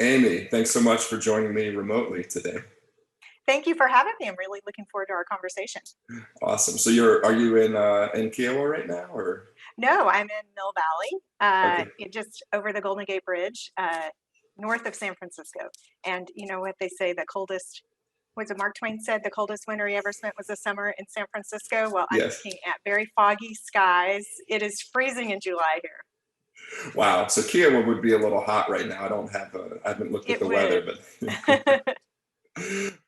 Amy, thanks so much for joining me remotely today. Thank you for having me. I'm really looking forward to our conversation. Awesome. So are you in Kiowa right now, or? No, I'm in Mill Valley, Okay. just over the Golden Gate Bridge, north of San Francisco. And you know what they say, the coldest, was it Mark Twain said, the coldest winter he ever spent was a summer in San Francisco? Well, I'm Yes. looking at very foggy skies. It is freezing in July here. Wow. So Kiowa would be a little hot right now. I haven't looked at It the weather, would. but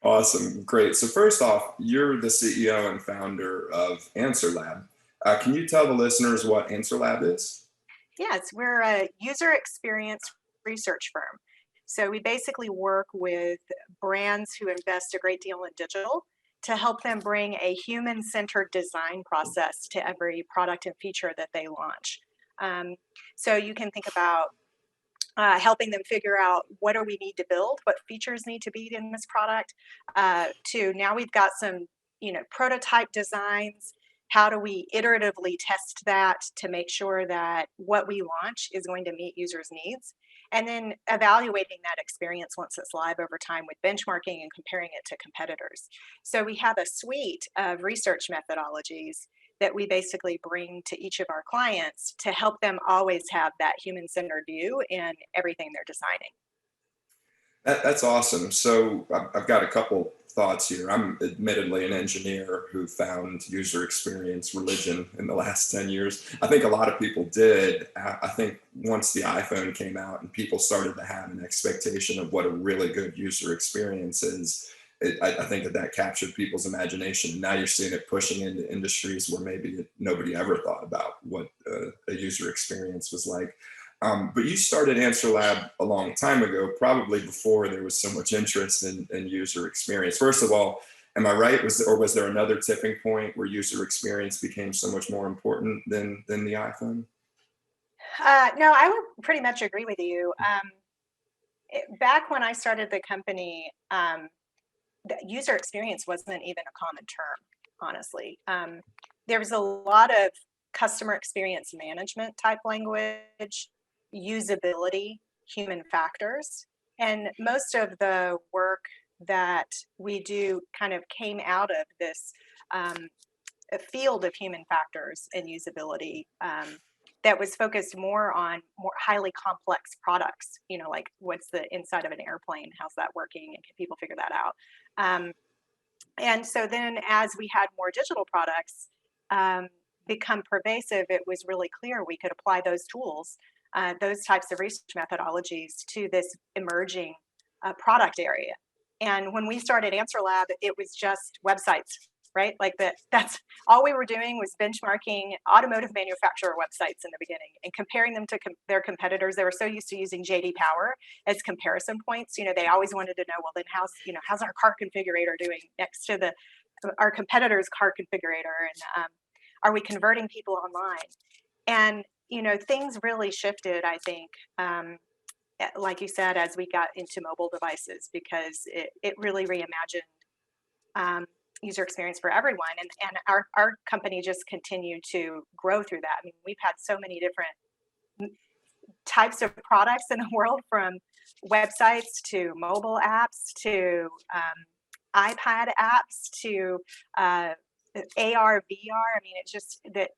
awesome. Great. So first off, you're the CEO and founder of AnswerLab. Can you tell the listeners what AnswerLab is? Yes, we're a user experience research firm. So we basically work with brands who invest a great deal in digital to help them bring a human-centered design process to every product and feature that they launch. Um, so you can think about helping them figure out what do we need to build, what features need to be in this product, to now we've got some, prototype designs. How do we iteratively test that to make sure that what we launch is going to meet users' needs? And then evaluating that experience once it's live over time with benchmarking and comparing it to competitors. So we have a suite of research methodologies that we basically bring to each of our clients to help them always have that human-centered view in everything they're designing. That's awesome. So I've got a couple thoughts here. I'm admittedly an engineer who found user experience religion in the last 10 years. I think a lot of people did. I think once the iPhone came out and people started to have an expectation of what a really good user experience is, I think that captured people's imagination. Now you're seeing it pushing into industries where maybe nobody ever thought about what a user experience was like. But you started AnswerLab a long time ago, probably before there was so much interest in user experience. First of all, am I right? Was there another tipping point where user experience became so much more important than the iPhone? No, I would pretty much agree with you. Back when I started the company, the user experience wasn't even a common term, honestly. There was a lot of customer experience management type language, usability, human factors, and most of the work that we do kind of came out of this field of human factors and usability, that was focused more on more highly complex products, like what's the inside of an airplane, how's that working, and can people figure that out? Um, and so then as we had more digital products become pervasive, it was really clear we could apply those tools, those types of research methodologies to this emerging product area. And when we started AnswerLab, it was just websites, right? Like that's all we were doing was benchmarking automotive manufacturer websites in the beginning and comparing them to their competitors. They were so used to using JD Power as comparison points. They always wanted to know, well, then how's our car configurator doing next to our competitor's car configurator, and are we converting people online? And things really shifted, I think, like you said, as we got into mobile devices, because it really reimagined user experience for everyone. And our company just continued to grow through that. I mean, we've had so many different types of products in the world, from websites to mobile apps to iPad apps to AR, VR. I mean, it's just that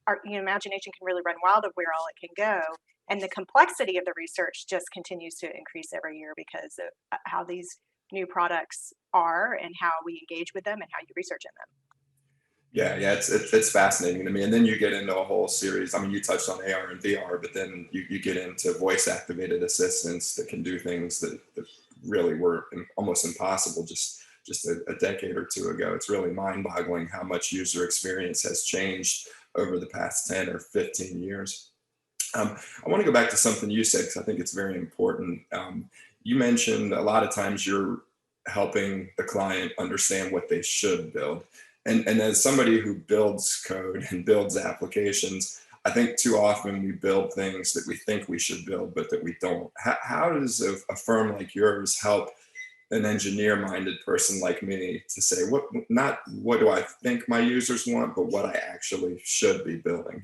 our imagination can really run wild of where all it can go. And the complexity of the research just continues to increase every year because of how these new products are and how we engage with them and how you research in them. Yeah, it's fascinating to me. And then you get into a whole series. I mean, you touched on AR and VR, but then you get into voice activated assistants that can do things that really were almost impossible just a decade or two ago. It's really mind-boggling how much user experience has changed over the past 10 or 15 years. I want to go back to something you said, because I think it's very important. You mentioned a lot of times you're helping the client understand what they should build. And as somebody who builds code and builds applications, I think too often we build things that we think we should build, but that we don't. How does a firm like yours help an engineer-minded person like me to say, not what do I think my users want, but what I actually should be building?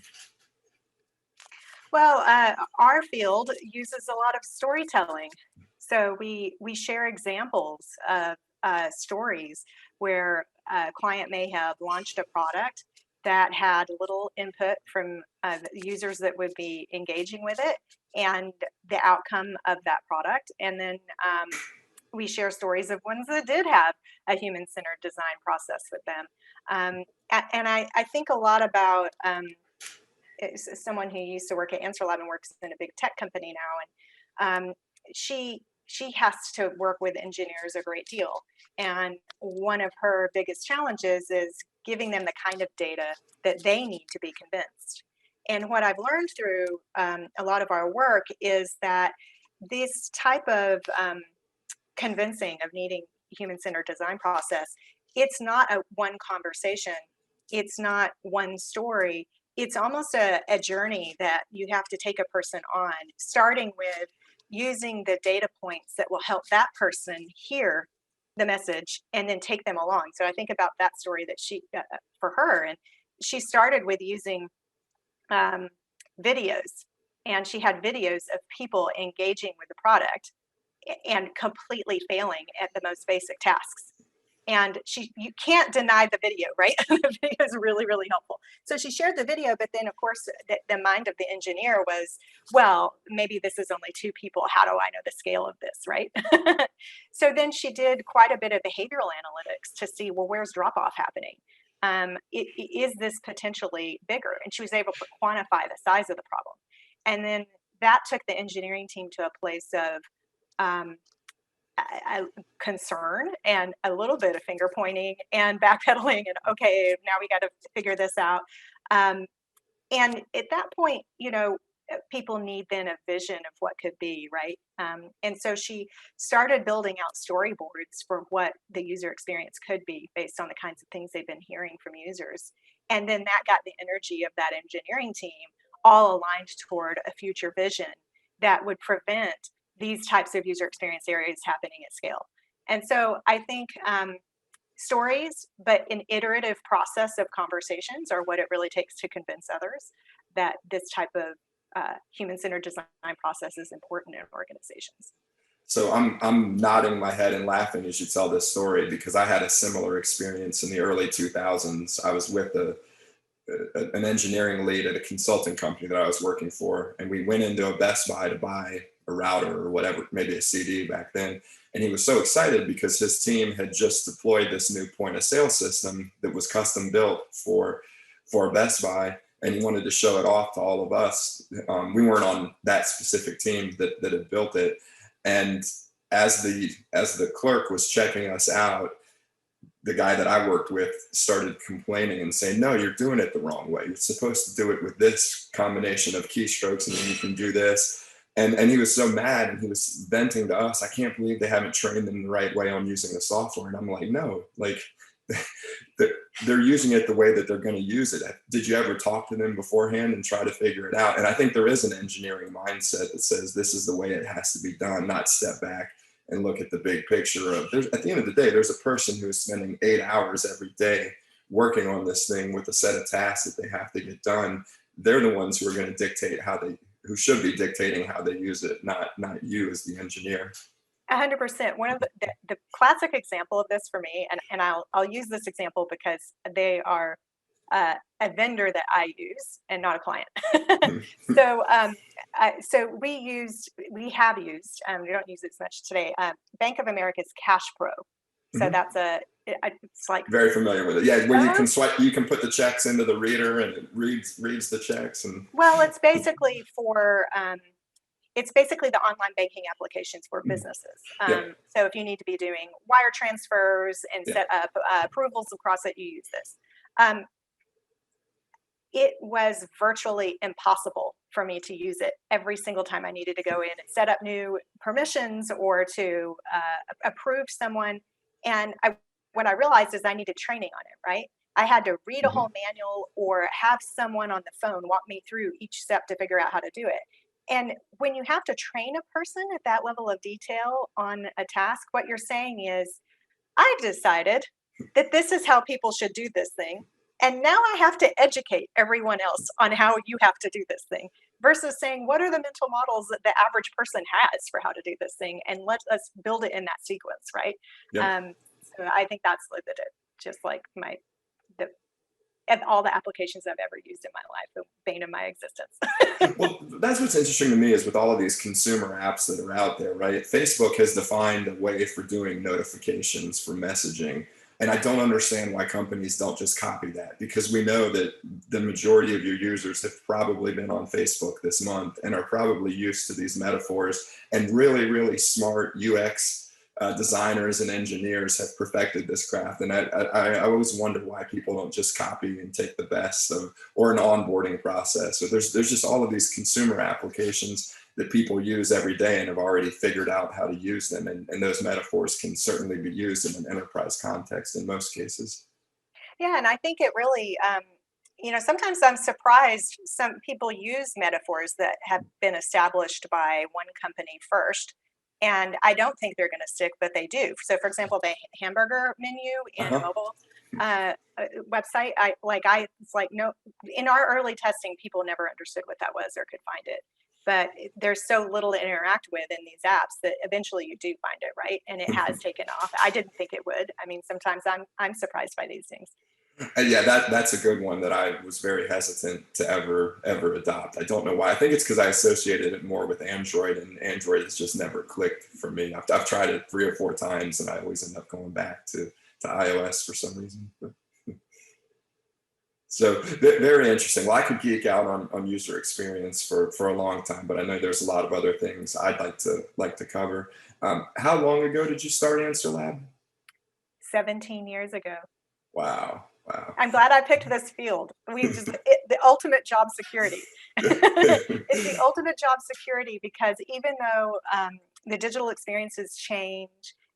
Well, our field uses a lot of storytelling. So we share examples of stories where a client may have launched a product that had little input from users that would be engaging with it and the outcome of that product. And then we share stories of ones that did have a human-centered design process with them. And I think a lot about someone who used to work at AnswerLab and works in a big tech company now, and she has to work with engineers a great deal. And one of her biggest challenges is giving them the kind of data that they need to be convinced. And what I've learned through a lot of our work is that this type of convincing of needing human-centered design process, it's not a one conversation, it's not one story, it's almost a journey that you have to take a person on, starting with using the data points that will help that person hear the message and then take them along. So I think about that story that she for her, and she started with using videos, and she had videos of people engaging with the product and completely failing at the most basic tasks. And you can't deny the video, right? The video is really, really helpful. So she shared the video, but then of course the mind of the engineer was, well, maybe this is only 2 people. How do I know the scale of this, right? So then she did quite a bit of behavioral analytics to see, well, where's drop off happening? Is this potentially bigger? And she was able to quantify the size of the problem. And then that took the engineering team to a place of concern and a little bit of finger pointing and backpedaling and okay, now we got to figure this out. And at that point, people need then a vision of what could be, right? And so she started building out storyboards for what the user experience could be based on the kinds of things they've been hearing from users. And then that got the energy of that engineering team all aligned toward a future vision that would prevent these types of user experience areas happening at scale. And so I think stories, but an iterative process of conversations are what it really takes to convince others that this type of human-centered design process is important in organizations. So I'm nodding my head and laughing as you tell this story, because I had a similar experience in the early 2000s. I was with an engineering lead at a consulting company that I was working for, and we went into a Best Buy to buy a router or whatever, maybe a CD back then. And he was so excited because his team had just deployed this new point of sale system that was custom built for Best Buy, and he wanted to show it off to all of us. We weren't on that specific team that had built it. And as the clerk was checking us out, the guy that I worked with started complaining and saying, no, you're doing it the wrong way. You're supposed to do it with this combination of keystrokes, and then you can do this. And he was so mad, and he was venting to us, I can't believe they haven't trained them the right way on using the software. And I'm like, no, like they're using it the way that they're going to use it. Did you ever talk to them beforehand and try to figure it out? And I think there is an engineering mindset that says this is the way it has to be done, not step back and look at the big picture of, at the end of the day, there's a person who is spending 8 hours every day working on this thing with a set of tasks that they have to get done. They're the ones who are going to dictate who should be dictating how they use it, not you as the engineer. 100%. One of the classic example of this for me, and I'll use this example because they are a vendor that I use and not a client. So we have used, we don't use it as much today, Bank of America's Cash Pro. So that's it's like very familiar with it. Yeah, where you can swipe, you can put the checks into the reader and it reads the checks. And well, it's basically for it's basically the online banking applications for businesses. So if you need to be doing wire transfers and set up approvals across it, you use this. It was virtually impossible for me to use it every single time I needed to go in and set up new permissions or to approve someone. And what I realized is I needed training on it, right? I had to read a whole manual or have someone on the phone walk me through each step to figure out how to do it. And when you have to train a person at that level of detail on a task, what you're saying is, I decided that this is how people should do this thing. And now I have to educate everyone else on how you have to do this thing. versus saying, what are the mental models that the average person has for how to do this thing? And let us build it in that sequence, right? Yep. So I think that's limited, just like and all the applications I've ever used in my life, the bane of my existence. Well, that's what's interesting to me is with all of these consumer apps that are out there, right? Facebook has defined a way for doing notifications for messaging. And I don't understand why companies don't just copy that, because we know that the majority of your users have probably been on Facebook this month and are probably used to these metaphors, and really, really smart UX designers and engineers have perfected this craft. And I always wonder why people don't just copy and take the best of, or an onboarding process. So there's just all of these consumer applications that people use every day and have already figured out how to use them. And those metaphors can certainly be used in an enterprise context in most cases. Yeah, and I think it really, sometimes I'm surprised some people use metaphors that have been established by one company first. And I don't think they're going to stick, but they do. So, for example, the hamburger menu in a Uh-huh. mobile website, it's like, no, in our early testing, people never understood what that was or could find it. But there's so little to interact with in these apps that eventually you do find it, right? And it has taken off. I didn't think it would. I mean, sometimes I'm surprised by these things. Yeah, that's a good one that I was very hesitant to ever adopt. I don't know why. I think it's because I associated it more with Android, and Android has just never clicked for me. I've tried it 3 or 4 times, and I always end up going back to iOS for some reason. So very interesting. Well, I could geek out on user experience for a long time, but I know there's a lot of other things I'd like to cover. How long ago did you start AnswerLab? 17 years ago. Wow, wow. I'm glad I picked this field. The ultimate job security. It's the ultimate job security because even though the digital experiences change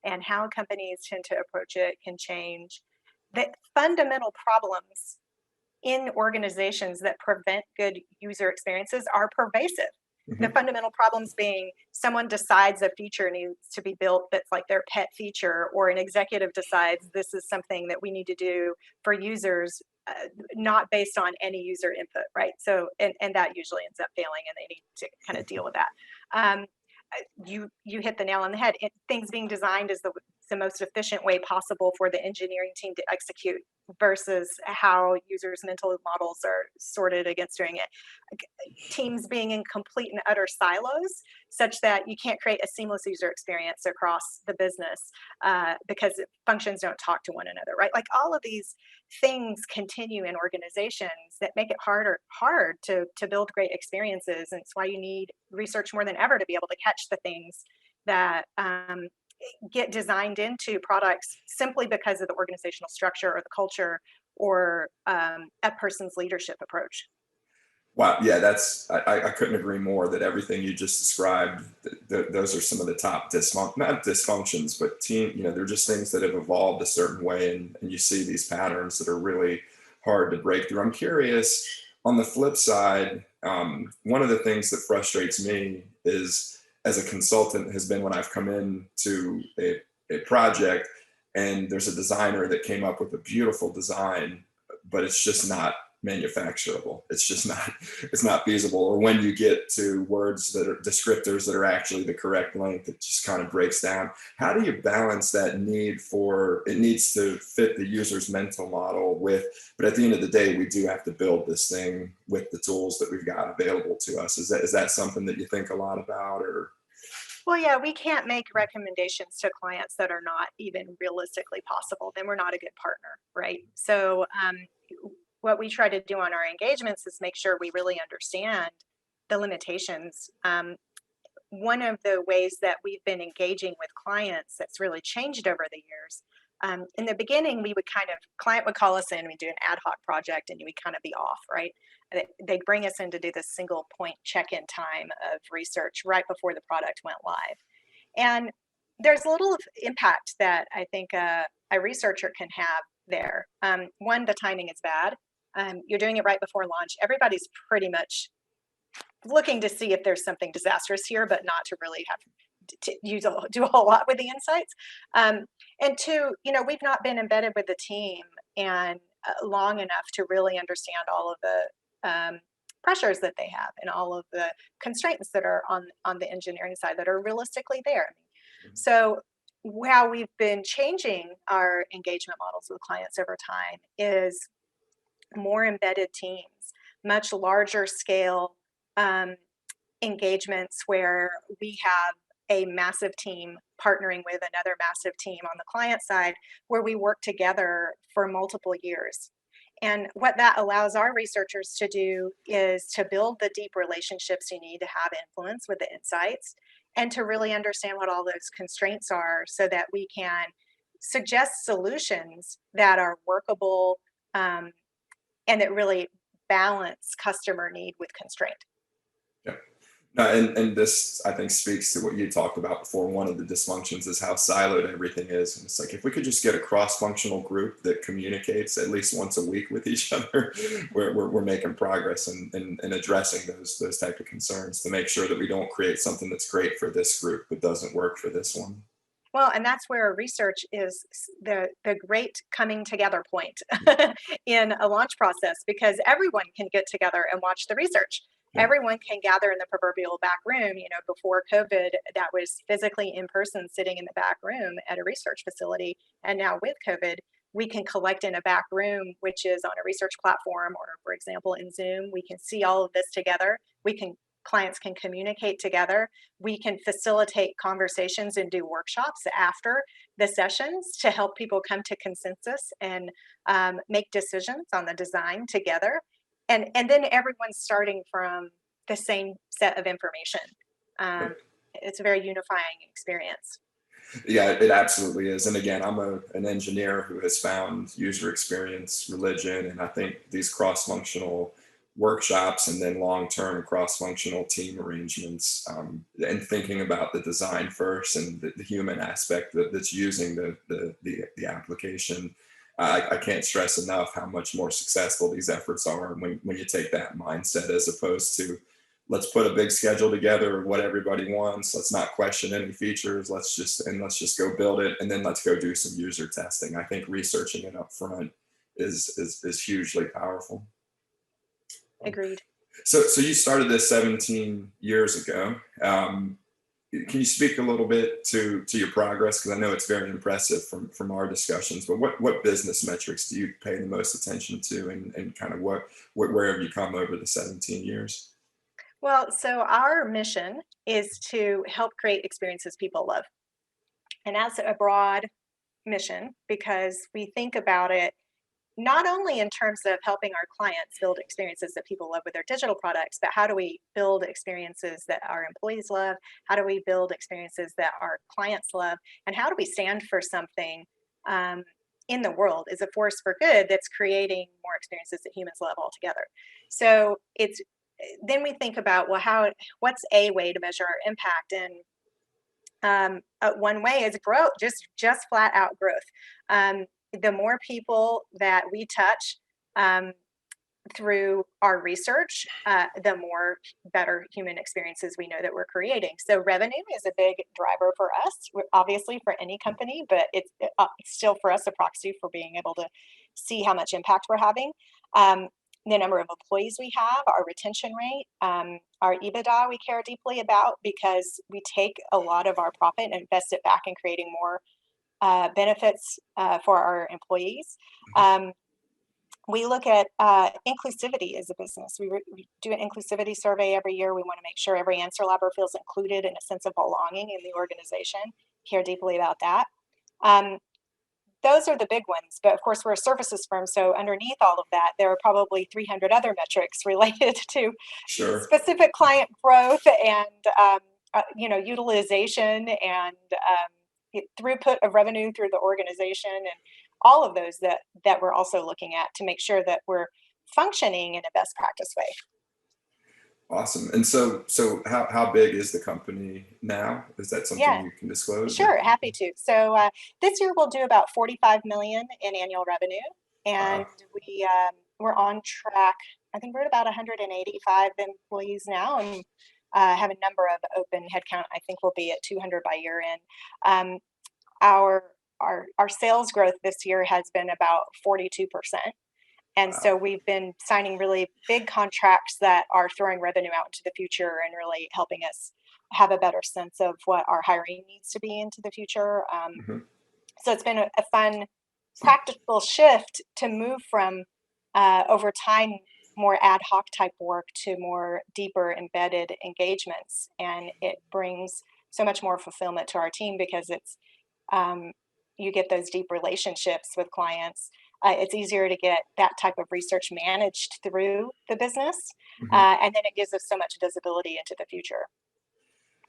and how companies tend to approach it can change, the fundamental problems in organizations that prevent good user experiences are pervasive. The fundamental problems being someone decides a feature needs to be built that's like their pet feature, or an executive decides this is something that we need to do for users, not based on any user input, right? So, and that usually ends up failing, and they need to kind of deal with that. Um, you hit the nail on the head. Things being designed is the most efficient way possible for the engineering team to execute versus how users' mental models are sorted against doing it. Teams being in complete and utter silos, such that you can't create a seamless user experience across the business because functions don't talk to one another, right? Like all of these things continue in organizations that make it hard to build great experiences, and it's why you need research more than ever to be able to catch the things that get designed into products simply because of the organizational structure or the culture or a person's leadership approach. Wow, yeah, I couldn't agree more that everything you just described, those are some of the top not dysfunctions, but they're just things that have evolved a certain way, and you see these patterns that are really hard to break through. I'm curious, on the flip side, one of the things that frustrates me is, as a consultant, has been when I've come in to a project and there's a designer that came up with a beautiful design, but it's just not manufacturable. It's not feasible. Or when you get to words that are descriptors that are actually the correct length, it just kind of breaks down. How do you balance that need for, it needs to fit the user's mental model but at the end of the day, we do have to build this thing with the tools that we've got available to us. Is that something that you think a lot about, or? Well, yeah, we can't make recommendations to clients that are not even realistically possible. Then we're not a good partner, right? So what we try to do on our engagements is make sure we really understand the limitations. One of the ways that we've been engaging with clients that's really changed over the years. In the beginning, client would call us in, we'd do an ad hoc project, and we'd kind of be off, right? They'd bring us in to do this single point check-in time of research right before the product went live. And there's a little impact that I think a researcher can have there. One, the timing is bad. You're doing it right before launch. Everybody's pretty much looking to see if there's something disastrous here, but not to really have to do a whole lot with the insights. And two, we've not been embedded with the team and long enough to really understand all of the pressures that they have and all of the constraints that are on the engineering side that are realistically there. So how we've been changing our engagement models with clients over time is more embedded teams, much larger scale engagements where we have a massive team partnering with another massive team on the client side where we work together for multiple years. And what that allows our researchers to do is to build the deep relationships you need to have influence with the insights and to really understand what all those constraints are so that we can suggest solutions that are workable and that really balance customer need with constraint. Yeah. No, and this, I think, speaks to what you talked about before. One of the dysfunctions is how siloed everything is. And it's like, if we could just get a cross-functional group that communicates at least once a week with each other, we're making progress in addressing those type of concerns to make sure that we don't create something that's great for this group but doesn't work for this one. Well, and that's where research is the great coming together point in a launch process, because everyone can get together and watch the research. Yeah. Everyone can gather in the proverbial back room. Before COVID, that was physically in person, sitting in the back room at a research facility. And now with COVID, we can collect in a back room, which is on a research platform, or for example, in Zoom. We can see all of this together. Clients can communicate together. We can facilitate conversations and do workshops after the sessions to help people come to consensus and make decisions on the design together. And then everyone's starting from the same set of information. It's a very unifying experience. Yeah, it absolutely is. And again, I'm an engineer who has found user experience religion, and I think these cross-functional workshops and then long-term cross-functional team arrangements, and thinking about the design first and the human aspect that's using the application. I can't stress enough how much more successful these efforts are when you take that mindset, as opposed to, let's put a big schedule together of what everybody wants. Let's not question any features. Let's just go build it, and then let's go do some user testing. I think researching it up front is hugely powerful. Agreed. So you started this 17 years ago. Can you speak a little bit to your progress? Because I know it's very impressive from our discussions, but what business metrics do you pay the most attention to, and kind of where have you come over the 17 years? Well, so our mission is to help create experiences people love. And that's a broad mission because we think about it not only in terms of helping our clients build experiences that people love with their digital products, but how do we build experiences that our employees love? How do we build experiences that our clients love? And how do we stand for something in the world as a force for good that's creating more experiences that humans love altogether? So then we think about, well, what's a way to measure our impact? And one way is growth, just flat out growth. The more people that we touch through our research, the more better human experiences we know that we're creating. So revenue is a big driver for us, obviously for any company, but it's still for us a proxy for being able to see how much impact we're having. The number of employees we have, our retention rate, our EBITDA we care deeply about, because we take a lot of our profit and invest it back in creating more benefits for our employees. We look at inclusivity as a business. We do an inclusivity survey every year. We want to make sure every AnswerLabber feels included in a sense of belonging in the organization. Care deeply about that. Those are the big ones, but of course we're a services firm, so underneath all of that, there are probably 300 other metrics related to specific client growth and utilization and throughput of revenue through the organization, and all of those that we're also looking at to make sure that we're functioning in a best practice way. Awesome. And so how big is the company now? Is that something you can disclose? Sure, happy to. So this year we'll do about 45 million in annual revenue, and we're on track. I think we're at about 185 employees now, and have a number of open headcount. I think we'll be at 200 by year end. Our sales growth this year has been about 42%. And so we've been signing really big contracts that are throwing revenue out into the future and really helping us have a better sense of what our hiring needs to be into the future. So it's been a fun, practical shift to move from over time more ad hoc type work to more deeper embedded engagements, and it brings so much more fulfillment to our team because it's you get those deep relationships with clients. It's easier to get that type of research managed through the business, and then it gives us so much visibility into the future.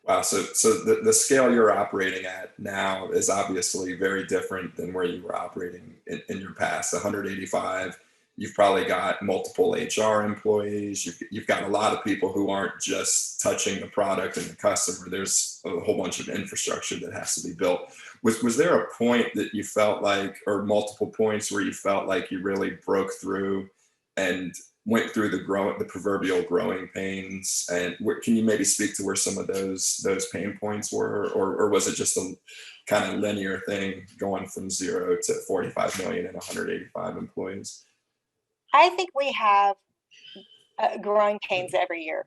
Wow. So the scale you're operating at now is obviously very different than where you were operating in your past. 185, you've probably got multiple HR employees. You've got a lot of people who aren't just touching the product and the customer. There's a whole bunch of infrastructure that has to be built. Was there a point that you felt like, or multiple points where you felt like you really broke through and went through the proverbial growing pains, and can you maybe speak to where some of those pain points were, or was it just a kind of linear thing going from 0 to 45 million and 185 employees? I think we have growing pains every year.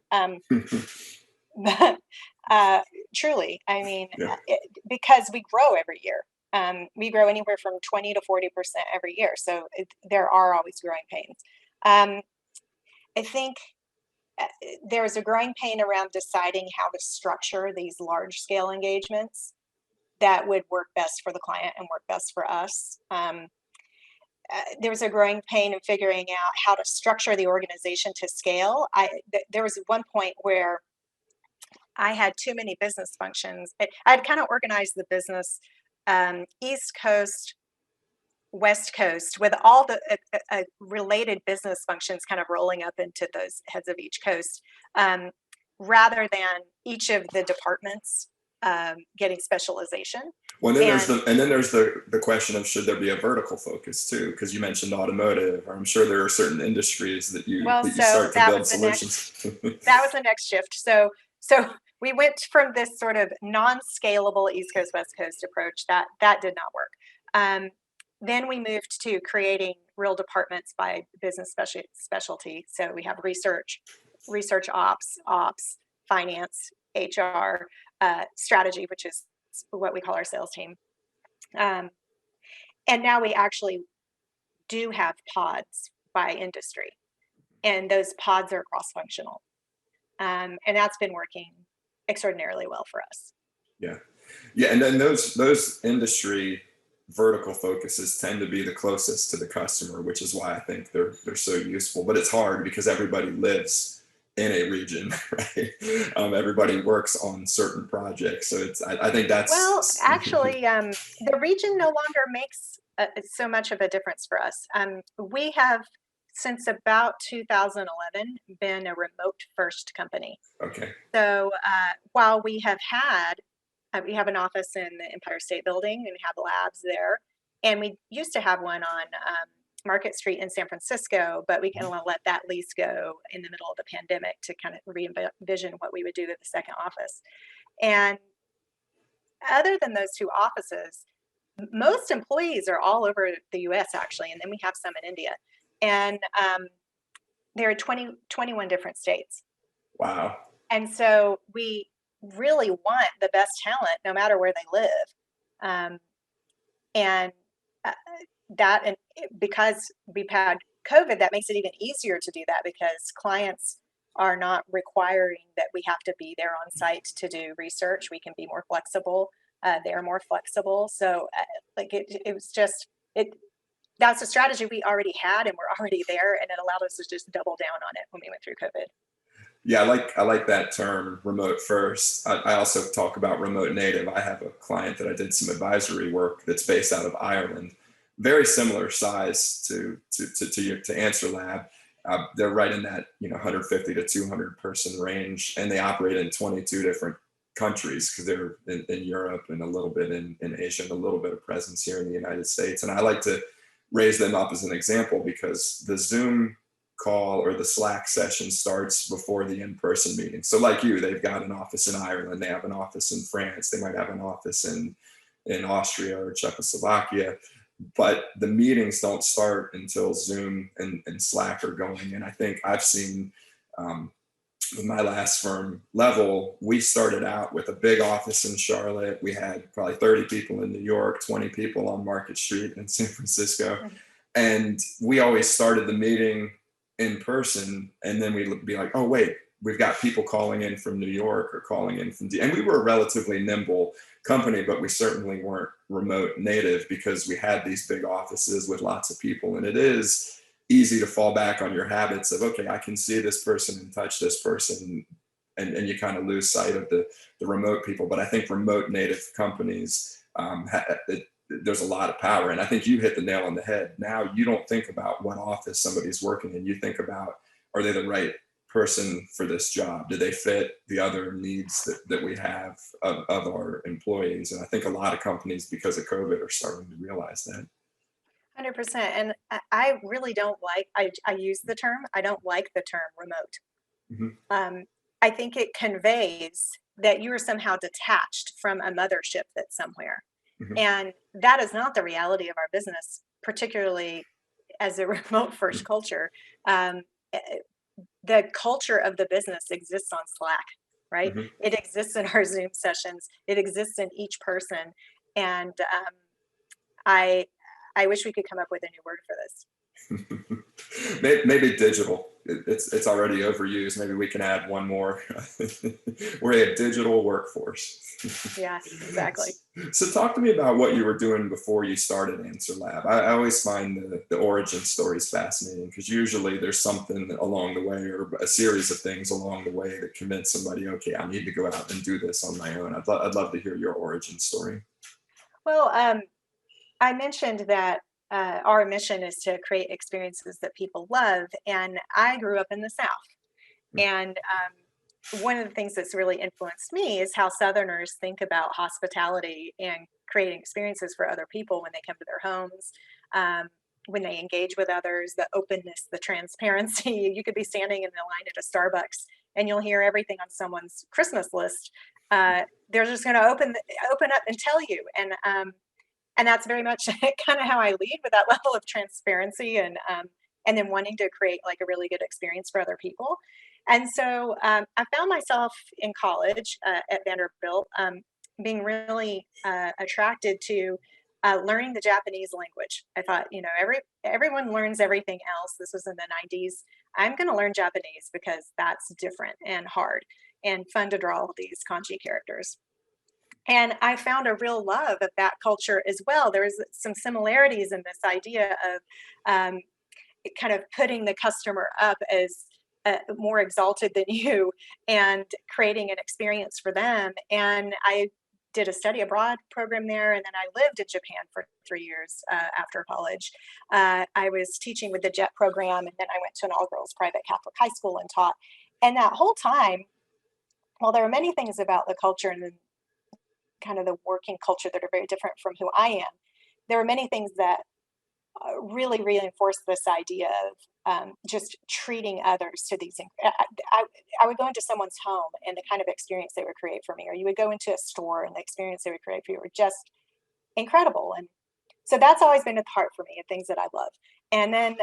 Truly, I mean, because we grow every year. We grow anywhere from 20 to 40% every year, so there are always growing pains. I think there's a growing pain around deciding how to structure these large scale engagements that would work best for the client and work best for us. There's a growing pain in figuring out how to structure the organization to scale. There was one point where I had too many business functions. I'd kind of organized the business East Coast, West Coast, with all the related business functions kind of rolling up into those heads of each coast, rather than each of the departments getting specialization. Well, then there's the question of, should there be a vertical focus too? Because you mentioned automotive, or I'm sure there are certain industries that you start to build solutions. That was the next shift. So we went from this sort of non-scalable East Coast, West Coast approach that did not work. Then we moved to creating real departments by business specialty. So we have research ops, finance, HR, strategy, which is what we call our sales team. And now we actually do have pods by industry, and those pods are cross-functional. And that's been working extraordinarily well for us. Yeah. And then those industry vertical focuses tend to be the closest to the customer, which is why I think they're so useful. But it's hard because everybody lives in a region, right? Everybody works on certain projects, so I think that's actually the region no longer makes so much of a difference for us. We have, since about 2011, been a remote first company. Okay. So while we have an office in the Empire State Building and have labs there, and we used to have one on Market Street in San Francisco, but we can let that lease go in the middle of the pandemic to kind of re-envision what we would do with the second office. And other than those two offices, most employees are all over the US actually, and then we have some in India. And there are 21 different states. Wow. And so we really want the best talent no matter where they live. And because we've had COVID, that makes it even easier to do that, because clients are not requiring that we have to be there on site to do research. We can be more flexible. They're more flexible. So that's a strategy we already had, and we're already there, and it allowed us to just double down on it when we went through COVID. Yeah, I like that term, remote first. I also talk about remote native. I have a client that I did some advisory work that's based out of Ireland, very similar size to AnswerLab. They're right in that 150 to 200 person range, and they operate in 22 different countries because they're in Europe and a little bit in Asia and a little bit of presence here in the United States. And I like to raise them up as an example because the Zoom call or the Slack session starts before the in-person meeting. So like you, they've got an office in Ireland, they have an office in France, they might have an office in Austria or Czechoslovakia. but the meetings don't start until Zoom and Slack are going. And I think I've seen, with my last firm Level, we started out with a big office in Charlotte. We had probably 30 people in New York, 20 people on Market Street in San Francisco. And we always started the meeting in person, and then we'd be like, oh, wait, we've got people calling in from New York or calling in from and we were a relatively nimble company, but we certainly weren't remote native because we had these big offices with lots of people. And it is easy to fall back on your habits of, okay, I can see this person and touch this person, and you kind of lose sight of the remote people. But I think remote native companies, there's a lot of power. And I think you hit the nail on the head. Now you don't think about what office somebody's working in. You think about, are they the right person for this job? Do they fit the other needs that we have of our employees? And I think a lot of companies, because of COVID, are starting to realize that. 100%. And I really don't like, I use the term, I don't like the term remote. I think it conveys that you are somehow detached from a mothership that's somewhere. And that is not the reality of our business, particularly as a remote first culture. The culture of the business exists on Slack, right? It exists in our Zoom sessions. It exists in each person. And I wish we could come up with a new word for this. Maybe digital. It's already overused. Maybe we can add one more. We're a digital workforce. Yeah, exactly. So talk to me about what you were doing before you started AnswerLab. I always find the origin stories fascinating, because usually there's something along the way, or a series of things along the way, that convince somebody, okay, I need to go out and do this on my own. I'd love to hear your origin story. Well, I mentioned that our mission is to create experiences that people love. And I grew up in the South. And one of the things that's really influenced me is how Southerners think about hospitality and creating experiences for other people when they come to their homes, when they engage with others, the openness, the transparency. You could be standing in the line at a Starbucks and you'll hear everything on someone's Christmas list. They're just going to open up and tell you. And that's very much kind of how I lead, with that level of transparency, and then wanting to create like a really good experience for other people. And so I found myself in college at Vanderbilt being really attracted to learning the Japanese language. I thought, everyone learns everything else. This was in the 90s. I'm going to learn Japanese because that's different and hard and fun to draw all these kanji characters. And I found a real love of that culture as well. There's some similarities in this idea of kind of putting the customer up as more exalted than you, and creating an experience for them. And I did a study abroad program there, and then I lived in Japan for 3 years after college. I was teaching with the JET program, and then I went to an all-girls private Catholic high school and taught. And that whole time, while there are many things about the culture and kind of the working culture that are very different from who I am, there are many things that really reinforce this idea of just treating others to these. I would go into someone's home, and the kind of experience they would create for me, or you would go into a store and the experience they would create for you were just incredible. And so that's always been at the heart for me, of things that I love. And then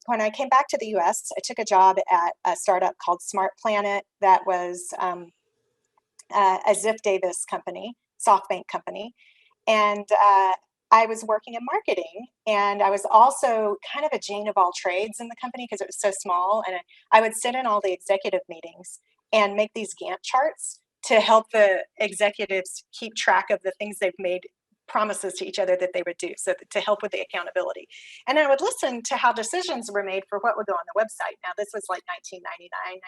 when I came back to the US, I took a job at a startup called Smart Planet that was a Ziff Davis company, SoftBank company. And I was working in marketing, and I was also kind of a Jane of all trades in the company because it was so small. And I would sit in all the executive meetings and make these Gantt charts to help the executives keep track of the things they've made promises to each other that they would do, so to help with the accountability. And I would listen to how decisions were made for what would go on the website. Now, this was like 1999,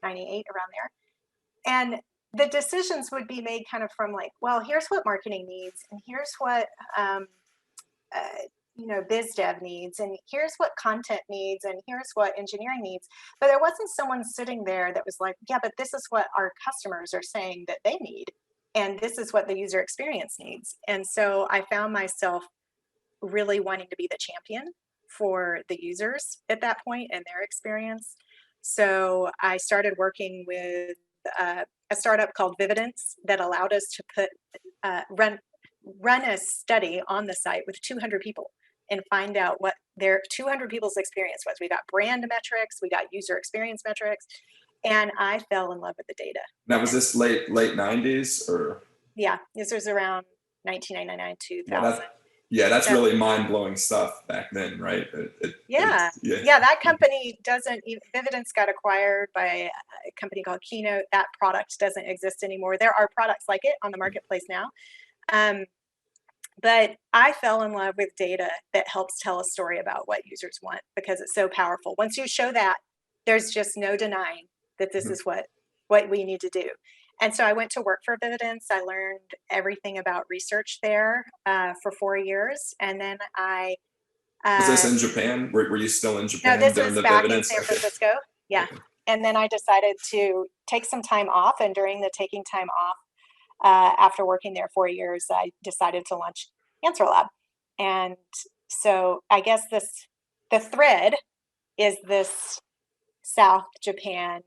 1998, around there. And the decisions would be made kind of from like, well, here's what marketing needs, and here's what biz dev needs, and here's what content needs, and here's what engineering needs. But there wasn't someone sitting there that was like, yeah, but this is what our customers are saying that they need, and this is what the user experience needs. And so I found myself really wanting to be the champion for the users at that point and their experience. So I started working with a startup called Vividence that allowed us to run a study on the site with 200 people and find out what their 200 people's experience was. We got brand metrics, we got user experience metrics, and I fell in love with the data. Now, was this late 90s or? Yeah, this was around 1999, 2000. That's really mind-blowing stuff back then, right? Yeah, that company doesn't even, Vividence got acquired by a company called Keynote. That product doesn't exist anymore. There are products like it on the marketplace now. But I fell in love with data that helps tell a story about what users want, because it's so powerful. Once you show that, there's just no denying that this is what we need to do. And so I went to work for Vividence. I learned everything about research there for 4 years. And then I... was this in Japan? Were you still in Japan? No, this was back in San Francisco. Yeah. Okay. And then I decided to take some time off. And during the taking time off, after working there 4 years, I decided to launch AnswerLab. And so I guess the thread is this South Japan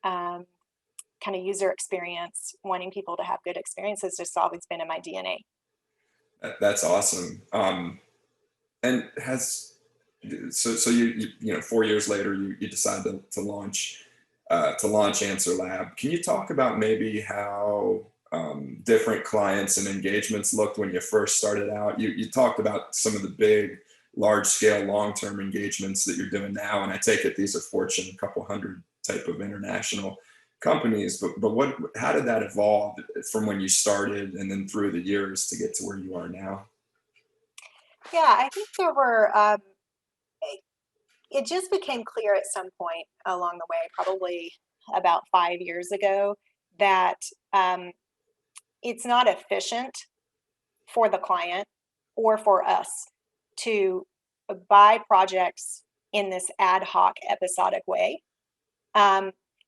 kind of user experience, wanting people to have good experiences, just always been in my DNA. That's awesome. And so you 4 years later, you decided to launch AnswerLab. Can you talk about maybe how different clients and engagements looked when you first started out? You talked about some of the big, large-scale, long-term engagements that you're doing now, and I take it these are Fortune couple hundred type of international companies. But how did that evolve from when you started and then through the years to get to where you are now? Yeah, I think there were. It just became clear at some point along the way, probably about 5 years ago, that it's not efficient for the client or for us to buy projects in this ad hoc, episodic way.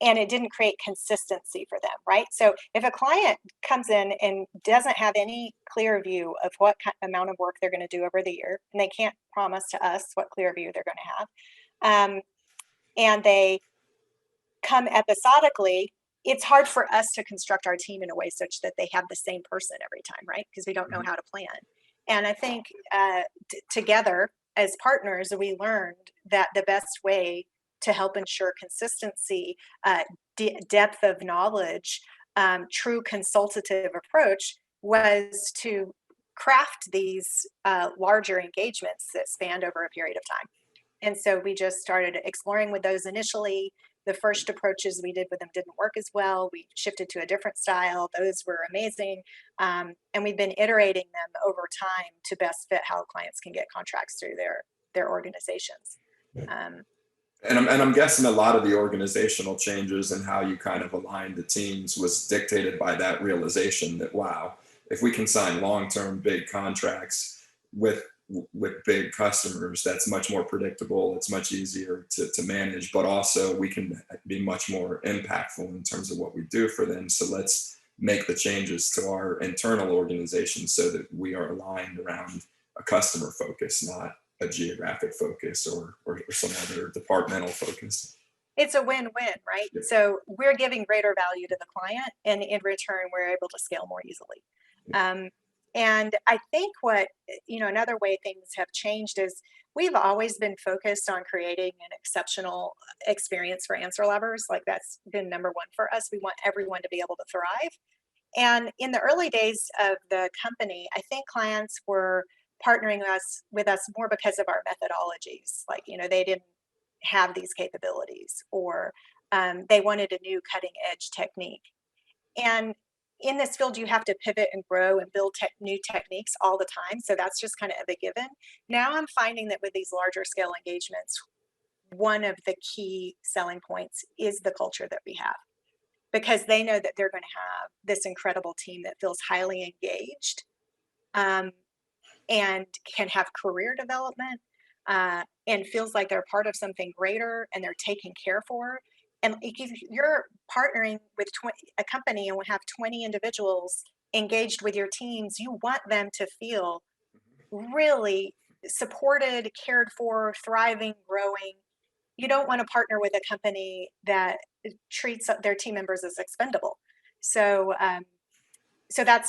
And it didn't create consistency for them, right? So if a client comes in and doesn't have any clear view of what amount of work they're going to do over the year, and they can't promise to us what clear view they're going to have, and they come episodically, it's hard for us to construct our team in a way such that they have the same person every time, right? Because we don't know how to plan. And I think together as partners, we learned that the best way to help ensure consistency, depth of knowledge, true consultative approach was to craft these larger engagements that spanned over a period of time. And so we just started exploring with those initially. The first approaches we did with them didn't work as well. We shifted to a different style. Those were amazing. And we've been iterating them over time to best fit how clients can get contracts through their organizations. And I'm guessing a lot of the organizational changes and how you kind of aligned the teams was dictated by that realization that, wow, if we can sign long-term big contracts with big customers, that's much more predictable. It's much easier to manage, but also we can be much more impactful in terms of what we do for them. So let's make the changes to our internal organization so that we are aligned around a customer focus, not a geographic focus or some other departmental focus. It's a win-win, right? Yeah. So we're giving greater value to the client, and in return, we're able to scale more easily. Yeah. And I think another way things have changed is we've always been focused on creating an exceptional experience for AnswerLabbers. Like that's been number one for us. We want everyone to be able to thrive. And in the early days of the company, I think clients were partnering with us more because of our methodologies. Like, they didn't have these capabilities, or they wanted a new cutting edge technique. And in this field, you have to pivot and grow and build new techniques all the time. So that's just kind of a given. Now I'm finding that with these larger scale engagements, one of the key selling points is the culture that we have, because they know that they're going to have this incredible team that feels highly engaged and can have career development and feels like they're part of something greater and they're taken care for. And if you're partnering with a company and will have 20 individuals engaged with your teams, you want them to feel really supported, cared for, thriving, growing. You don't want to partner with a company that treats their team members as expendable. So so that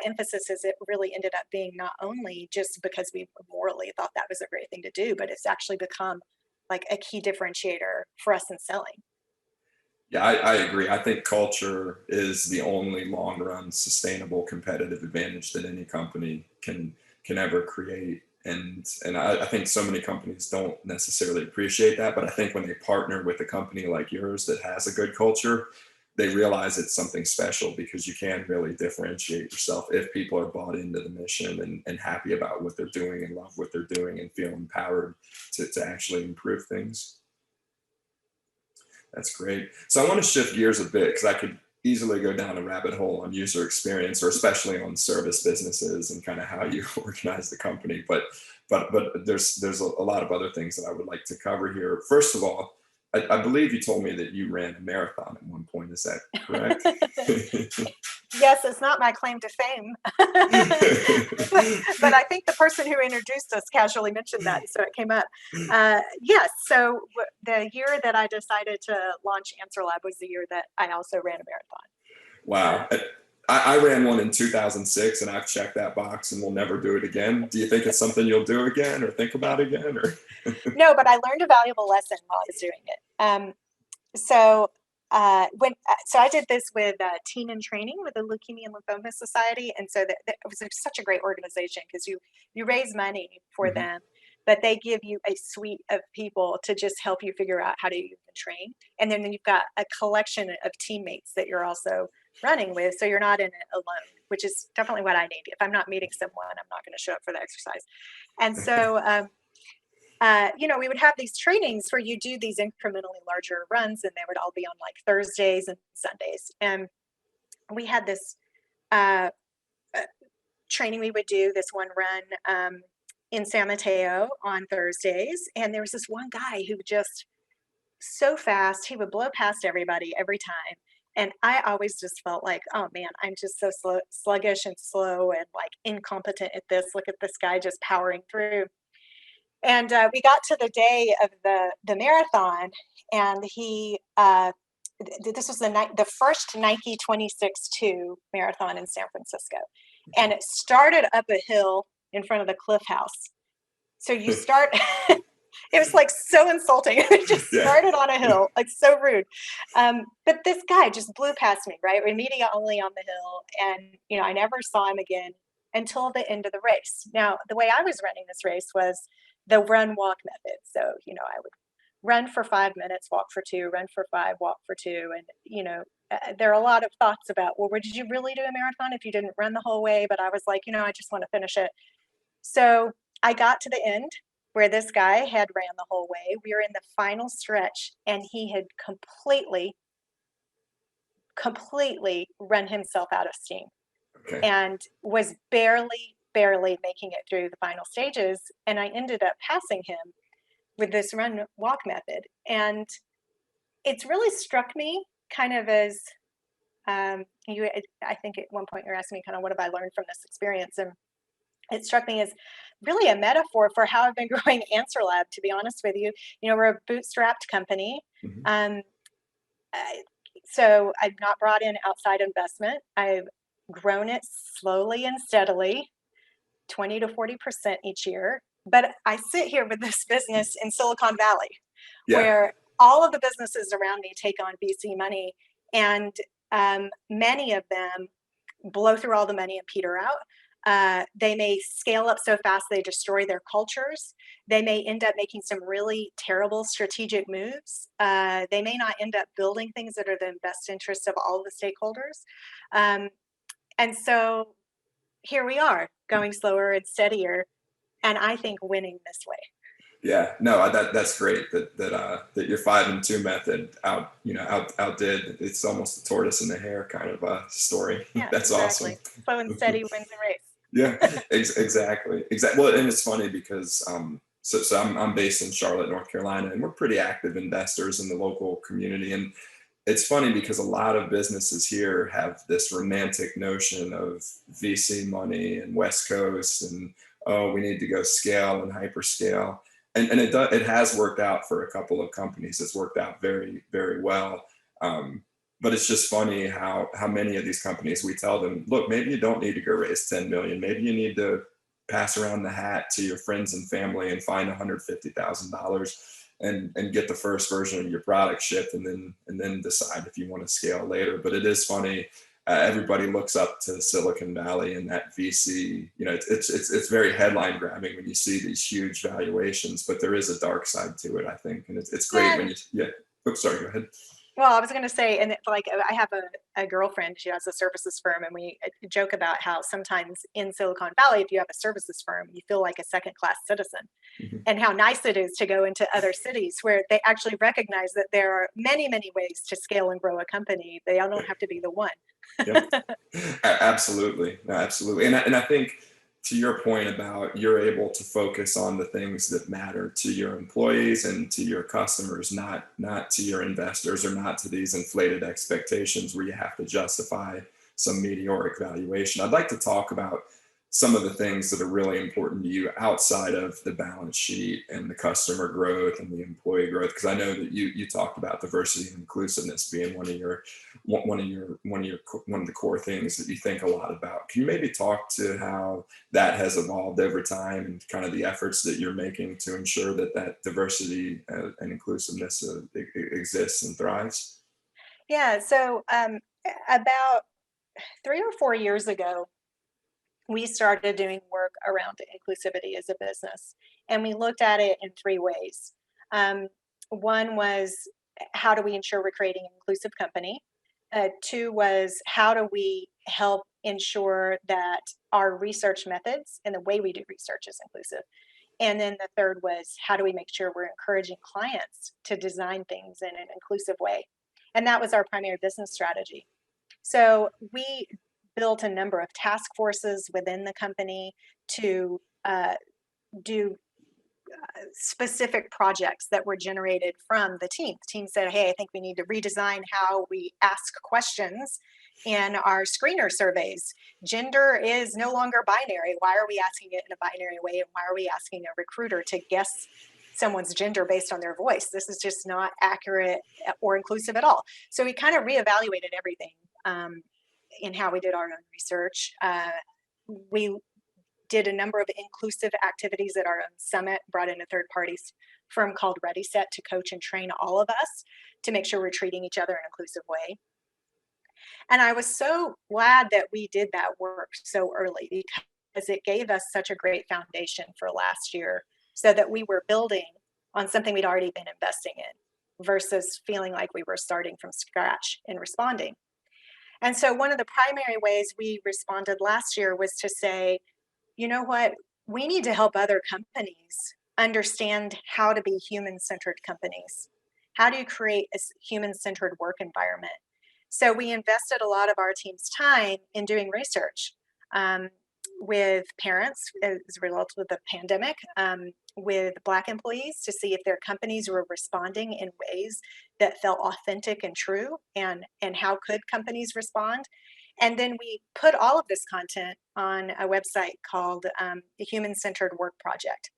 emphasis is, it really ended up being not only just because we morally thought that was a great thing to do, but it's actually become like a key differentiator for us in selling. Yeah, I agree. I think culture is the only long run sustainable competitive advantage that any company can ever create. And I think so many companies don't necessarily appreciate that, but I think when they partner with a company like yours that has a good culture, they realize it's something special because you can really differentiate yourself if people are bought into the mission and happy about what they're doing and love what they're doing and feel empowered to actually improve things. That's great. So I want to shift gears a bit because I could easily go down a rabbit hole on user experience, or especially on service businesses and kind of how you organize the company. But there's a lot of other things that I would like to cover here. First of all, I believe you told me that you ran a marathon at one point. Is that correct? Yes, it's not my claim to fame, but I think the person who introduced us casually mentioned that, so it came up. Yes, so the year that I decided to launch AnswerLab was the year that I also ran a marathon. Wow. I ran one in 2006 and I've checked that box and we'll never do it again. Do you think it's something you'll do again or think about again? Or No, but I learned a valuable lesson while I was doing it. So so I did this with Teen in Training with the Leukemia and Lymphoma Society, and so that it was such a great organization because you raise money for Mhm. them, but they give you a suite of people to just help you figure out how to even train, and then you've got a collection of teammates that you're also running with, so you're not in it alone, which is definitely what I need. If I'm not meeting someone, I'm not going to show up for the exercise, and so. We would have these trainings where you do these incrementally larger runs, and they would all be on like Thursdays and Sundays. And we had this uh, uh, training we would do, this one run in San Mateo on Thursdays. And there was this one guy who just so fast, he would blow past everybody every time. And I always just felt like, oh man, I'm just so sluggish and slow and like incompetent at this. Look at this guy just powering through. And we got to the day of the marathon, and this was the first Nike 26-2 marathon in San Francisco, and it started up a hill in front of the Cliff House. So you start. It was like so insulting. It just Yeah. started on a hill, like so rude. But this guy just blew past me, right? Immediately on the hill, and I never saw him again until the end of the race. Now, the way I was running this race was the run walk method. So, I would run for 5 minutes, walk for two, run for five, walk for two. And, there are a lot of thoughts about, well, did you really do a marathon if you didn't run the whole way? But I was like, I just want to finish it. So I got to the end where this guy had ran the whole way. We were in the final stretch, and he had completely run himself out of steam Okay. and was barely making it through the final stages. And I ended up passing him with this run walk method. And it's really struck me kind of as I think at one point you're asking me kind of what have I learned from this experience, and it struck me as really a metaphor for how I've been growing AnswerLab, to be honest with you. We're a bootstrapped company. Mhm. Um, so I've not brought in outside investment. I've grown it slowly and steadily, 20 to 40% each year. But I sit here with this business in Silicon Valley, Yeah. where all of the businesses around me take on VC money, and many of them blow through all the money and peter out. They may scale up so fast they destroy their cultures. They may end up making some really terrible strategic moves. They may not end up building things that are the best interests of all the stakeholders. And so here we are, going slower and steadier, and I think winning this way. Yeah, no, that's great that your 5 and 2 method outdid. It's almost the tortoise and the hare kind of story. Yeah, That's awesome. exactly. Slow and steady wins the race. Yeah, exactly. Well, and it's funny because so I'm based in Charlotte, North Carolina, and we're pretty active investors in the local community. And it's funny because a lot of businesses here have this romantic notion of VC money and West Coast, and oh, we need to go scale and hyperscale. And it has worked out for a couple of companies. It's worked out very, very well. but it's just funny how many of these companies, we tell them, look, maybe you don't need to go raise 10 million. Maybe you need to pass around the hat to your friends and family and find $150,000 and get the first version of your product shipped, and then decide if you want to scale later. But it is funny. Everybody looks up to Silicon Valley and that VC. You know, it's very headline grabbing when you see these huge valuations, but there is a dark side to it, I think, and it's great when you. Yeah. Oops, sorry. Go ahead. Well, I was going to say, and like I have a girlfriend, she has a services firm, and we joke about how sometimes in Silicon Valley, if you have a services firm, you feel like a second-class citizen, and how nice it is to go into other cities where they actually recognize that there are many, many ways to scale and grow a company. They all don't have to be the one. Yep. Absolutely. No, absolutely. And I think to your point about you're able to focus on the things that matter to your employees and to your customers, not to your investors, or not to these inflated expectations where you have to justify some meteoric valuation. I'd like to talk about some of the things that are really important to you outside of the balance sheet and the customer growth and the employee growth, because I know that you talked about diversity and inclusiveness being one of the core things that you think a lot about. Can you maybe talk to how that has evolved over time and kind of the efforts that you're making to ensure that that diversity and inclusiveness exists and thrives? Yeah. So about 3 or 4 years ago, we started doing work around inclusivity as a business, and we looked at it in three ways. One was, how do we ensure we're creating an inclusive company? Two was, how do we help ensure that our research methods and the way we do research is inclusive? And then the third was, how do we make sure we're encouraging clients to design things in an inclusive way? And that was our primary business strategy. So we built a number of task forces within the company to do specific projects that were generated from the team. The team said, hey, I think we need to redesign how we ask questions in our screener surveys. Gender is no longer binary. Why are we asking it in a binary way? And why are we asking a recruiter to guess someone's gender based on their voice? This is just not accurate or inclusive at all. So we kind of reevaluated everything in how we did our own research. We did a number of inclusive activities at our own summit, brought in a third-party firm called Ready Set to coach and train all of us to make sure we're treating each other in an inclusive way. And I was so glad that we did that work so early, because it gave us such a great foundation for last year, so that we were building on something we'd already been investing in versus feeling like we were starting from scratch in responding. And so one of the primary ways we responded last year was to say, you know what, we need to help other companies understand how to be human-centered companies. How do you create a human-centered work environment? So we invested a lot of our team's time in doing research with parents as a result of the pandemic, with Black employees, to see if their companies were responding in ways that felt authentic and true, and how could companies respond. And then we put all of this content on a website called the Human-Centered Work Project.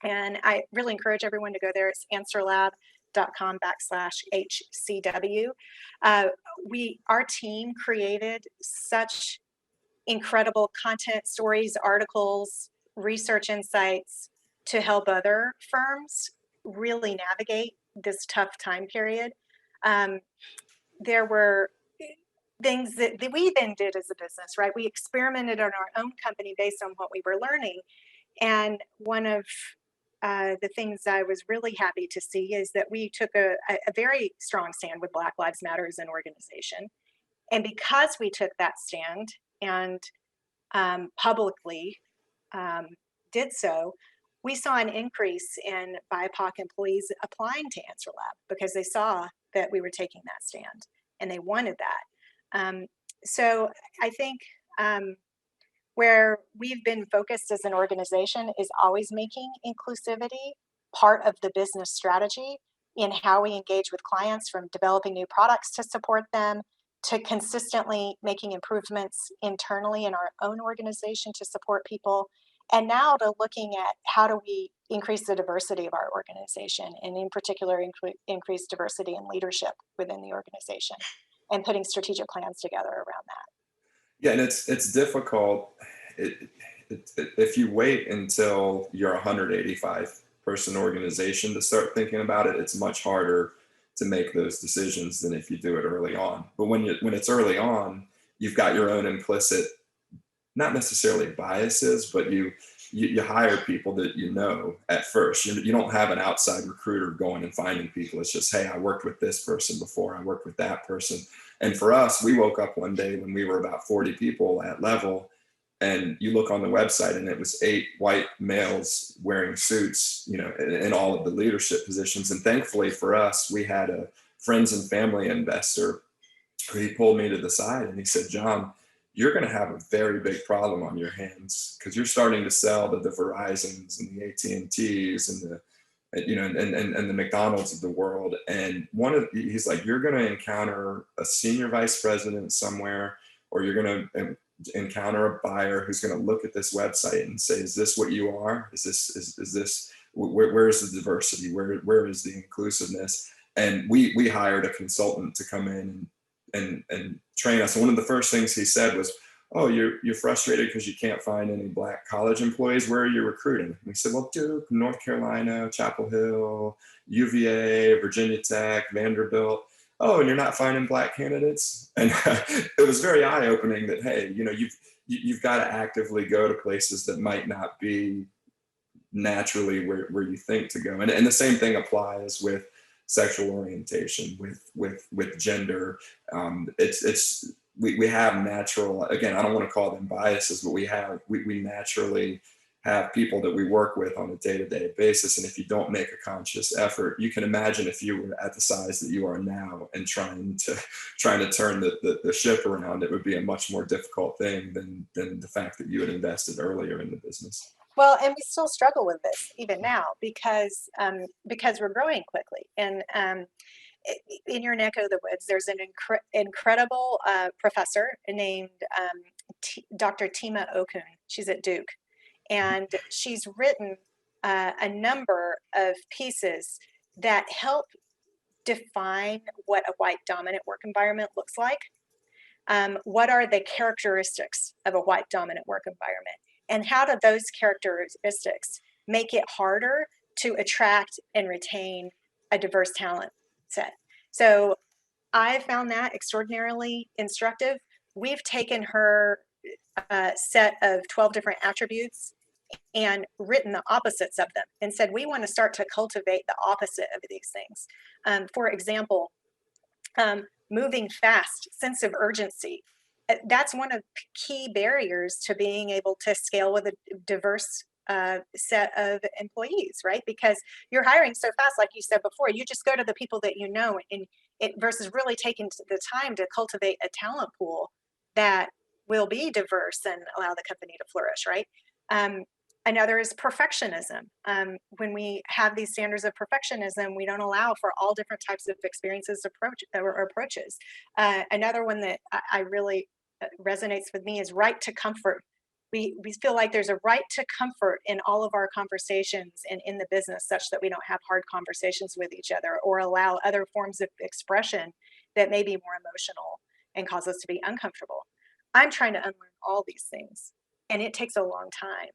And I really encourage everyone to go there. It's AnswerLab.com/HCW. Our team created such incredible content, stories, articles, research insights to help other firms really navigate this tough time period. There were things that we then did as a business, right? We experimented on our own company based on what we were learning. And one of the things I was really happy to see is that we took a very strong stand with Black Lives Matter as an organization. And because we took that stand and publicly did so, we saw an increase in BIPOC employees applying to AnswerLab, because they saw that we were taking that stand and they wanted that. So I think where we've been focused as an organization is always making inclusivity part of the business strategy in how we engage with clients, from developing new products to support them, to consistently making improvements internally in our own organization to support people, and now to looking at how do we increase the diversity of our organization, and in particular, increase diversity in leadership within the organization, and putting strategic plans together around that. Yeah, and it's difficult. If you wait until you're a 185 person organization to start thinking about it, it's much harder to make those decisions than if you do it early on. But when it's early on, you've got your own implicit, not necessarily biases, but you hire people that you know at first. You don't have an outside recruiter going and finding people. It's just, hey, I worked with this person before, I worked with that person. And for us, we woke up one day when we were about 40 people at level, and you look on the website and it was 8 white males wearing suits, in all of the leadership positions. And thankfully for us, we had a friends and family investor who he pulled me to the side and he said, John, you're going to have a very big problem on your hands, because you're starting to sell to the Verizons and the AT&Ts and the and the McDonald's of the world. And he's like, you're going to encounter a senior vice president somewhere, or you're going to encounter a buyer who's going to look at this website and say, is this what you are? Is this where is the diversity? Where is the inclusiveness? And we hired a consultant to come in and train us. And one of the first things he said was, oh, you're frustrated because you can't find any Black college employees. Where are you recruiting? And we said, well, Duke, North Carolina, Chapel Hill, UVA, Virginia Tech, Vanderbilt. Oh, and you're not finding Black candidates? And it was very eye-opening that, hey, you've got to actively go to places that might not be naturally where you think to go. And the same thing applies with sexual orientation, with gender. We have natural, again, I don't want to call them biases, but we naturally have people that we work with on a day-to-day basis. And if you don't make a conscious effort, you can imagine if you were at the size that you are now and trying to turn the ship around, it would be a much more difficult thing than the fact that you had invested earlier in the business. Well, and we still struggle with this even now because we're growing quickly. And in your neck of the woods, there's an incredible professor named Dr. Tima Okun. She's at Duke, and she's written a number of pieces that help define what a white dominant work environment looks like. What are the characteristics of a white dominant work environment? And how do those characteristics make it harder to attract and retain a diverse talent set? So I found that extraordinarily instructive. We've taken her set of 12 different attributes and written the opposites of them and said, we want to start to cultivate the opposite of these things. For example, moving fast, sense of urgency. That's one of the key barriers to being able to scale with a diverse set of employees, right? Because you're hiring so fast, like you said before, you just go to the people that you know, and versus really taking the time to cultivate a talent pool that will be diverse and allow the company to flourish, right? Another is perfectionism. When we have these standards of perfectionism, we don't allow for all different types of experiences or approaches. Another one that I really resonates with me is right to comfort. We feel like there's a right to comfort in all of our conversations and in the business, such that we don't have hard conversations with each other or allow other forms of expression that may be more emotional and cause us to be uncomfortable. I'm trying to unlearn all these things, and it takes a long time.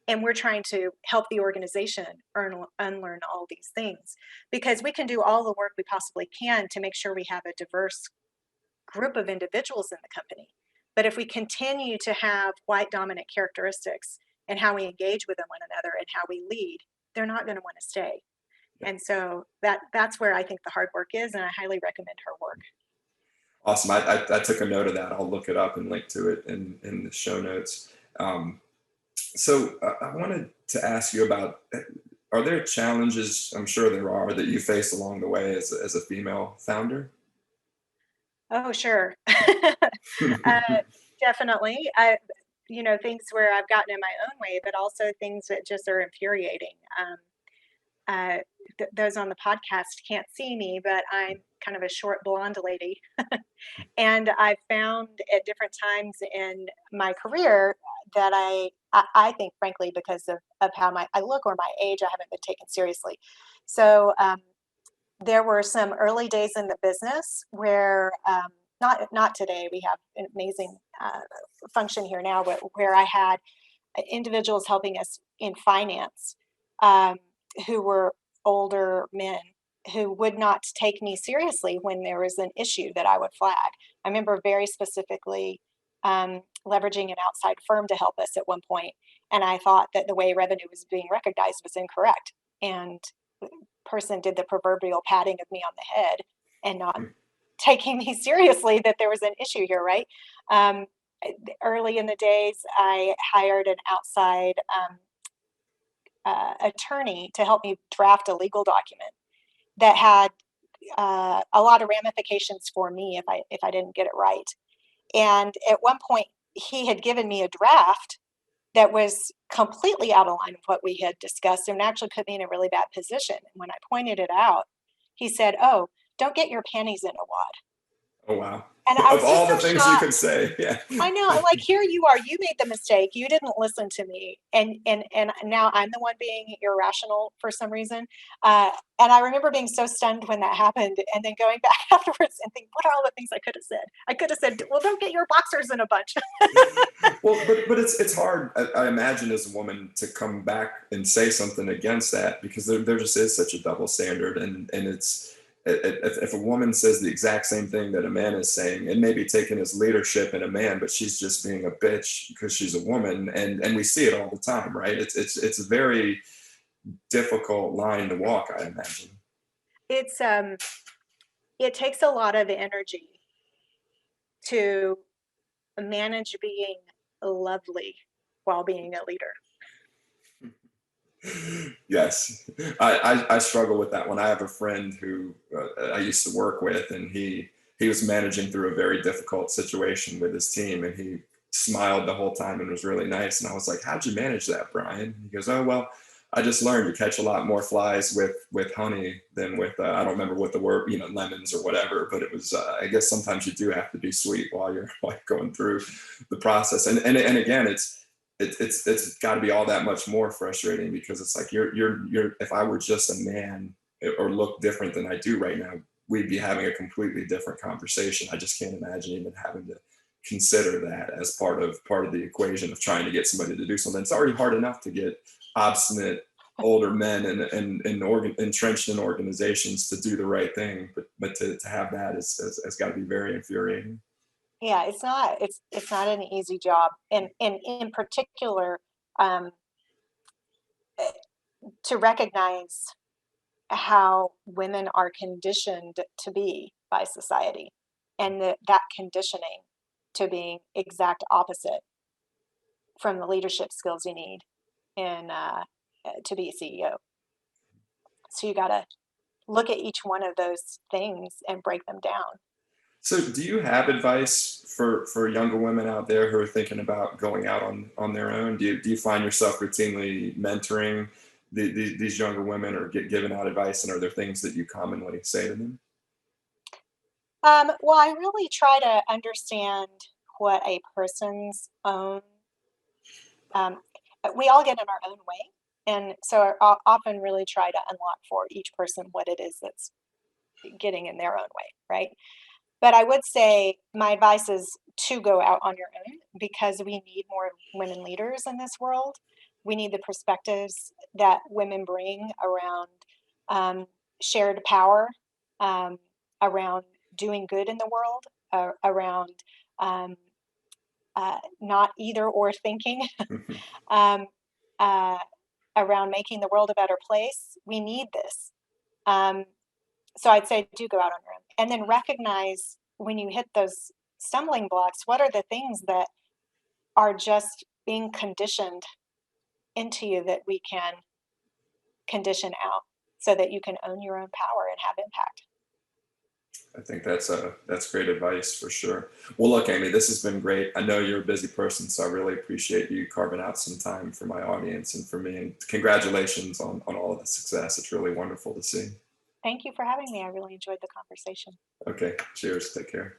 And we're trying to help the organization unlearn all these things, because we can do all the work we possibly can to make sure we have a diverse group of individuals in the company. But if we continue to have white dominant characteristics in how we engage with one another and how we lead, they're not going to want to stay. And so that's where I think the hard work is, and I highly recommend her work. Awesome. I took a note of that. I'll look it up and link to it in the show notes. So I wanted to ask you about, are there challenges, I'm sure there are, that you face along the way as a female founder? Oh, sure. Definitely. Things where I've gotten in my own way, but also things that just are infuriating. Those on the podcast can't see me, but I'm kind of a short blonde lady. And I've found at different times in my career that I think, frankly, because of how I look or my age, I haven't been taken seriously. So there were some early days in the business where, not today, we have an amazing function here now, but where I had individuals helping us in finance, um, who were older men who would not take me seriously when there was an issue that I would flag. I remember very specifically leveraging an outside firm to help us at one point, and I thought that the way revenue was being recognized was incorrect. And the person did the proverbial patting of me on the head and not taking me seriously that there was an issue here, right? Um, Early in the days, I hired an outside attorney to help me draft a legal document that had a lot of ramifications for me if I didn't get it right. And at one point, he had given me a draft that was completely out of line with what we had discussed and actually put me in a really bad position. And when I pointed it out, he said, "Oh, don't get your panties in a wad." Oh, wow. And I Of was just all so the things you could shocked. say. Yeah. I know, like, here you are, you made the mistake, you didn't listen to me, and now I'm the one being irrational for some reason. And I remember being so stunned when that happened, and then going back afterwards and think, what are all the things I could have said? I could have said, well, don't get your boxers in a bunch. Well, but it's hard, I imagine, as a woman to come back and say something against that, because there just is such a double standard, and it's if a woman says the exact same thing that a man is saying, it may be taken as leadership in a man, but she's just being a bitch because she's a woman, and we see it all the time, right? It's a very difficult line to walk, I imagine. It's it takes a lot of energy to manage being lovely while being a leader. Yes, I struggle with that one. I have a friend who I used to work with, and he was managing through a very difficult situation with his team, and he smiled the whole time and was really nice. And I was like, "How'd you manage that, Brian?" He goes, "Oh, well, I just learned you catch a lot more flies with honey than with I don't remember what the word, lemons or whatever, but it was I guess sometimes you do have to be sweet while you're like going through the process." And again, it's got to be all that much more frustrating, because it's like you're if I were just a man or look different than I do right now, we'd be having a completely different conversation. I just can't imagine even having to consider that as part of the equation of trying to get somebody to do something. It's already hard enough to get obstinate older men and entrenched in organizations to do the right thing, but to have that has got to be very infuriating. Yeah, it's not an easy job, and in particular, um, eh, to recognize how women are conditioned to be by society, and that conditioning to being exact opposite from the leadership skills you need in to be a CEO. So you got to look at each one of those things and break them down. So, do you have advice for younger women out there who are thinking about going out on their own? Do you find yourself routinely mentoring these younger women, or giving out advice? And are there things that you commonly say to them? Well, I really try to understand what a person's own, um, we all get in our own way. And so I often really try to unlock for each person what it is that's getting in their own way, right? But I would say my advice is to go out on your own, because we need more women leaders in this world. We need the perspectives that women bring around shared power, um, around doing good in the world, around um, not either or thinking, um, uh, around making the world a better place. We need this. Um, so I'd say do go out on your own, and then recognize when you hit those stumbling blocks, what are the things that are just being conditioned into you that we can condition out so that you can own your own power and have impact. I think that's great advice for sure. Well, look, Amy, this has been great. I know you're a busy person, so I really appreciate you carving out some time for my audience and for me. And congratulations on all of the success. It's really wonderful to see. Thank you for having me. I really enjoyed the conversation. Okay, cheers. Take care.